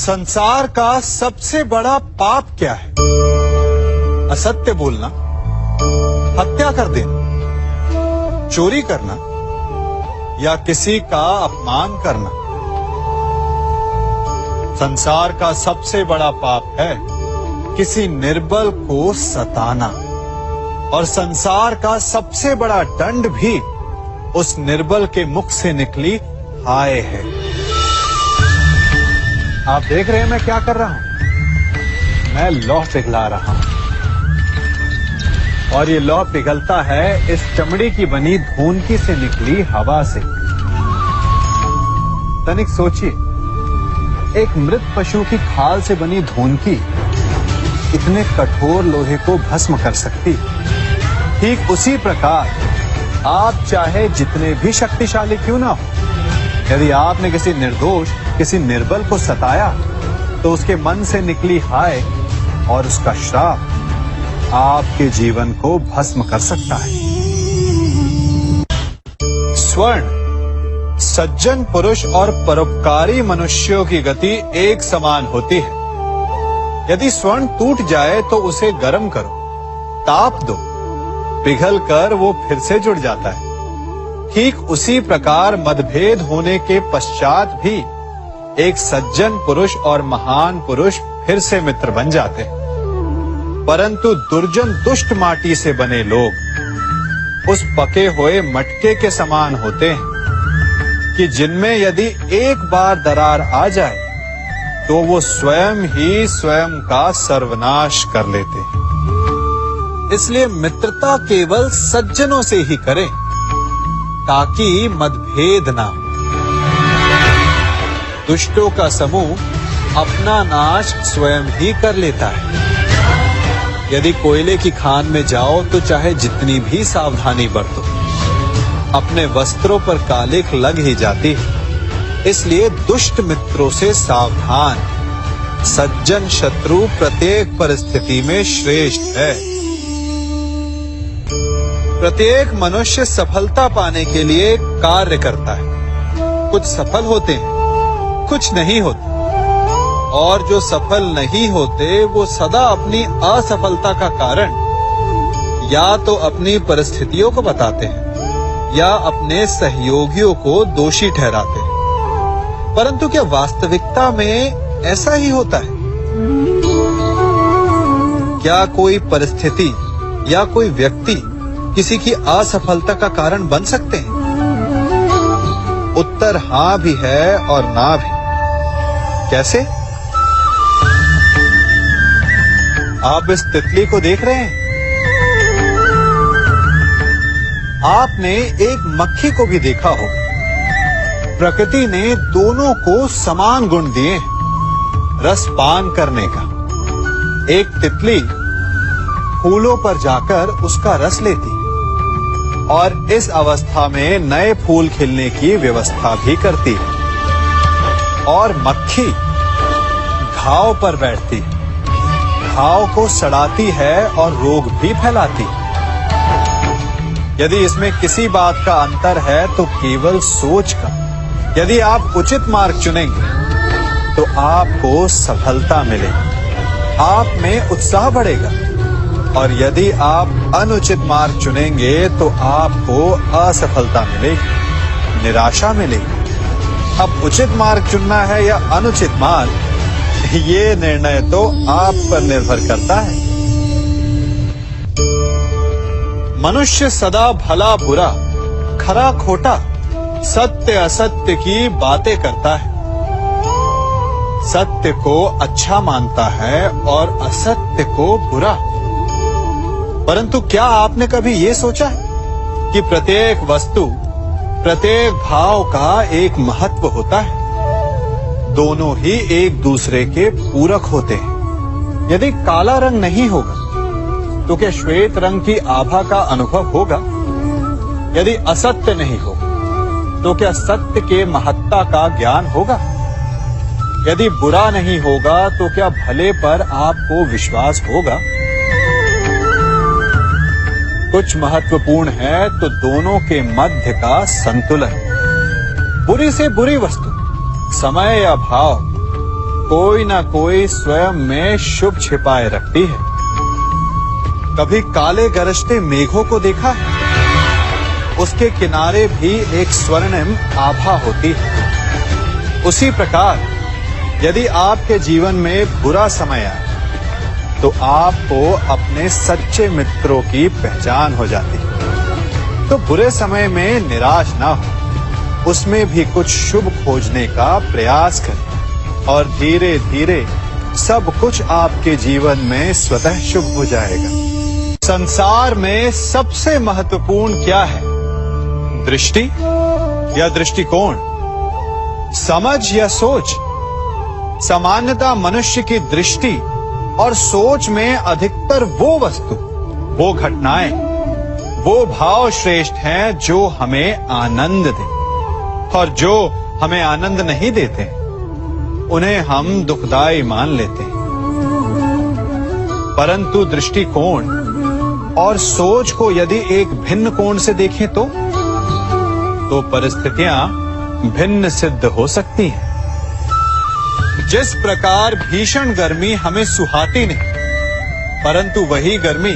संसार का सबसे बड़ा पाप क्या है? असत्य बोलना, हत्या कर देना, चोरी करना या किसी का अपमान करना। संसार का सबसे बड़ा पाप है किसी निर्बल को सताना, और संसार का सबसे बड़ा दंड भी उस निर्बल के मुख से निकली हाय है। आप देख रहे हैं मैं क्या कर रहा हूं? मैं लौह पिघला रहा हूं, और ये लौह पिघलता है इस चमड़ी की बनी धूनकी से निकली हवा से। तनिक सोचिए, एक मृत पशु की खाल से बनी धूनकी इतने कठोर लोहे को भस्म कर सकती। ठीक उसी प्रकार आप चाहे जितने भी शक्तिशाली क्यों ना हो, यदि आपने किसी निर्दोष, किसी निर्बल को सताया, तो उसके मन से निकली हाय और उसका श्राप आपके जीवन को भस्म कर सकता है। स्वर्ण सज्जन पुरुष और परोपकारी मनुष्यों की गति एक समान होती है। यदि स्वर्ण टूट जाए तो उसे गर्म करो, ताप दो, पिघल कर वो फिर से जुड़ जाता है। ठीक उसी प्रकार मतभेद होने के पश्चात भी एक सज्जन पुरुष और महान पुरुष फिर से मित्र बन जाते हैं। परंतु दुर्जन दुष्ट माटी से बने लोग उस पके हुए मटके के समान होते हैं कि जिनमें यदि एक बार दरार आ जाए तो वो स्वयं ही स्वयं का सर्वनाश कर लेते हैं। इसलिए मित्रता केवल सज्जनों से ही करें ताकि मतभेद ना हो। दुष्टों का समूह अपना नाश स्वयं ही कर लेता है। यदि कोयले की खान में जाओ तो चाहे जितनी भी सावधानी बरतो, अपने वस्त्रों पर कालिख लग ही जाती है। इसलिए दुष्ट मित्रों से सावधान। सज्जन शत्रु प्रत्येक परिस्थिति में श्रेष्ठ है। प्रत्येक मनुष्य सफलता पाने के लिए कार्य करता है। कुछ सफल होते हैं, कुछ नहीं होते, और जो सफल नहीं होते वो सदा अपनी असफलता का कारण या तो अपनी परिस्थितियों को बताते हैं या अपने सहयोगियों को दोषी ठहराते हैं। परंतु क्या वास्तविकता में ऐसा ही होता है? क्या कोई परिस्थिति या कोई व्यक्ति किसी की असफलता का कारण बन सकते हैं? उत्तर हां भी है और ना भी। कैसे? आप इस तितली को देख रहे हैं? आपने एक मक्खी को भी देखा हो। प्रकृति ने दोनों को समान गुण दिए हैं रस पान करने का। एक तितली फूलों पर जाकर उसका रस लेती और इस अवस्था में नए फूल खिलने की व्यवस्था भी करती है, और मक्खी घाव पर बैठती है, घाव को सड़ाती है और रोग भी फैलाती है। यदि इसमें किसी बात का अंतर है तो केवल सोच का। यदि आप उचित मार्ग चुनेंगे तो आपको सफलता मिलेगी, आप में उत्साह बढ़ेगा, और यदि आप अनुचित मार्ग चुनेंगे तो आपको असफलता मिलेगी, निराशा मिलेगी। अब उचित मार्ग चुनना है या अनुचित मार्ग, ये निर्णय तो आप पर निर्भर करता है। मनुष्य सदा भला बुरा, खरा खोटा, सत्य असत्य की बातें करता है। सत्य को अच्छा मानता है और असत्य को बुरा। परंतु क्या आपने कभी ये सोचा है कि प्रत्येक वस्तु, प्रत्येक भाव का एक महत्व होता है? दोनों ही एक दूसरे के पूरक होते हैं। यदि काला रंग नहीं होगा तो क्या श्वेत रंग की आभा का अनुभव होगा? यदि असत्य नहीं होगा तो क्या सत्य के महत्ता का ज्ञान होगा? यदि बुरा नहीं होगा तो क्या भले पर आपको विश्वास होगा? कुछ महत्वपूर्ण है तो दोनों के मध्य का संतुलन। बुरी से बुरी वस्तु, समय या भाव कोई ना कोई स्वयं में शुभ छिपाए रखती है। कभी काले गरजते मेघों को देखा है? उसके किनारे भी एक स्वर्णिम आभा होती है। उसी प्रकार यदि आपके जीवन में बुरा समय आए तो आपको अपने सच्चे मित्रों की पहचान हो जाती है। तो बुरे समय में निराश ना हो, उसमें भी कुछ शुभ खोजने का प्रयास करें और धीरे धीरे सब कुछ आपके जीवन में स्वतः शुभ हो जाएगा। संसार में सबसे महत्वपूर्ण क्या है? दृष्टि या दृष्टिकोण, समझ या सोच? सामान्यतः मनुष्य की दृष्टि और सोच में अधिकतर वो वस्तु, वो घटनाएं, वो भाव श्रेष्ठ हैं जो हमें आनंद दे, और जो हमें आनंद नहीं देते उन्हें हम दुखदाई मान लेते हैं। परंतु दृष्टिकोण और सोच को यदि एक भिन्न कोण से देखें तो परिस्थितियां भिन्न सिद्ध हो सकती हैं। जिस प्रकार भीषण गर्मी हमें सुहाती नहीं, परंतु वही गर्मी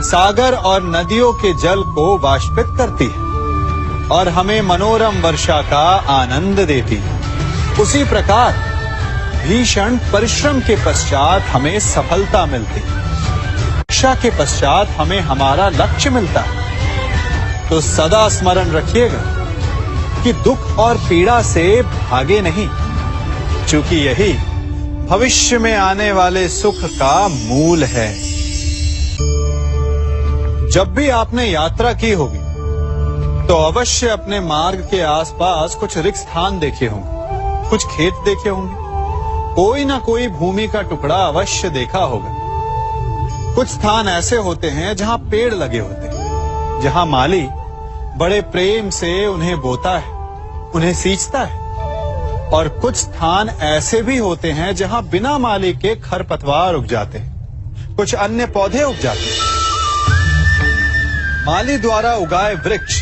सागर और नदियों के जल को वाष्पित करती है और हमें मनोरम वर्षा का आनंद देती है, उसी प्रकार भीषण परिश्रम के पश्चात हमें सफलता मिलती है। शिक्षा के पश्चात हमें हमारा लक्ष्य मिलता है। तो सदा स्मरण रखिएगा कि दुख और पीड़ा से भागे नहीं, क्योंकि यही भविष्य में आने वाले सुख का मूल है। जब भी आपने यात्रा की होगी तो अवश्य अपने मार्ग के आसपास कुछ रिक्त स्थान देखे होंगे, कुछ खेत देखे होंगे, कोई ना कोई भूमि का टुकड़ा अवश्य देखा होगा। कुछ स्थान ऐसे होते हैं जहां पेड़ लगे होते हैं, जहां माली बड़े प्रेम से उन्हें बोता है, उन्हें सींचता है। और कुछ स्थान ऐसे भी होते हैं जहां बिना माली के खरपतवार उग जाते हैं, कुछ अन्य पौधे उग जाते हैं। माली द्वारा उगाए वृक्ष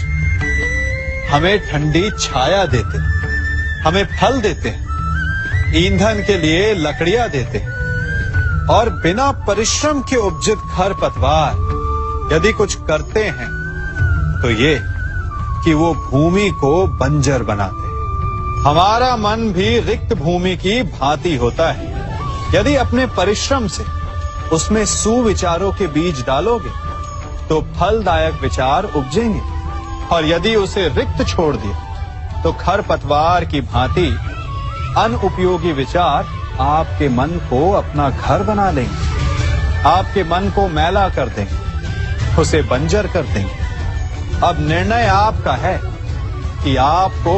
हमें ठंडी छाया देते हैं, हमें फल देते हैं, ईंधन के लिए लकड़ियां देते हैं। और बिना परिश्रम के उपजित खरपतवार यदि कुछ करते हैं तो ये कि वो भूमि को बंजर बनाते हैं। हमारा मन भी रिक्त भूमि की भांति होता है। यदि अपने परिश्रम से उसमें सुविचारों के बीज डालोगे तो फलदायक विचार उपजेंगे, और यदि उसे रिक्त छोड़ दिया तो खरपतवार की भांति अनुपयोगी विचार आपके मन को अपना घर बना लेंगे, आपके मन को मैला कर देंगे, उसे बंजर कर देंगे। अब निर्णय आपका है कि आपको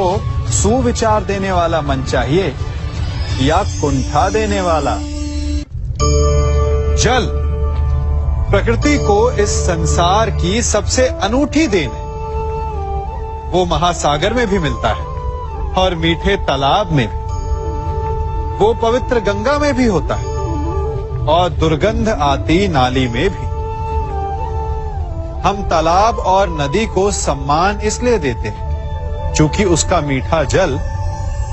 सुविचार देने वाला मन चाहिए या कुंठा देने वाला। जल प्रकृति को इस संसार की सबसे अनूठी देन है। वो महासागर में भी मिलता है और मीठे तालाब में भी, वो पवित्र गंगा में भी होता है और दुर्गंध आती नाली में भी। हम तालाब और नदी को सम्मान इसलिए देते हैं क्योंकि उसका मीठा जल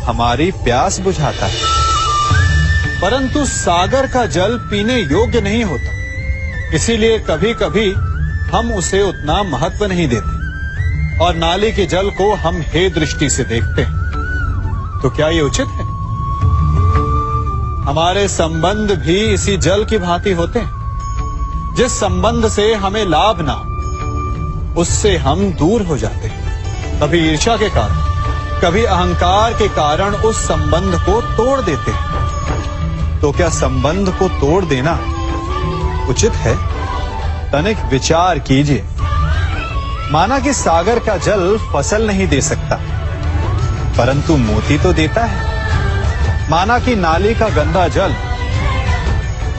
हमारी प्यास बुझाता है। परंतु सागर का जल पीने योग्य नहीं होता, इसीलिए कभी कभी हम उसे उतना महत्व नहीं देते और नाली के जल को हम हे दृष्टि से देखते हैं। तो क्या ये उचित है? हमारे संबंध भी इसी जल की भांति होते हैं। जिस संबंध से हमें लाभ ना हो उससे हम दूर हो जाते हैं। कभी ईर्ष्या के कारण, कभी अहंकार के कारण उस संबंध को तोड़ देते हैं। तो क्या संबंध को तोड़ देना उचित है? तनिक विचार कीजिए। माना कि सागर का जल फसल नहीं दे सकता, परंतु मोती तो देता है। माना कि नाली का गंदा जल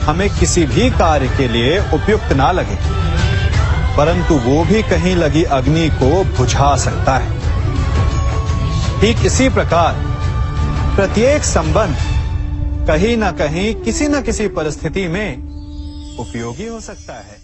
हमें किसी भी कार्य के लिए उपयुक्त ना लगे, परंतु वो भी कहीं लगी अग्नि को बुझा सकता है। ठीक इसी प्रकार प्रत्येक संबंध कहीं ना कहीं किसी न किसी परिस्थिति में उपयोगी हो सकता है।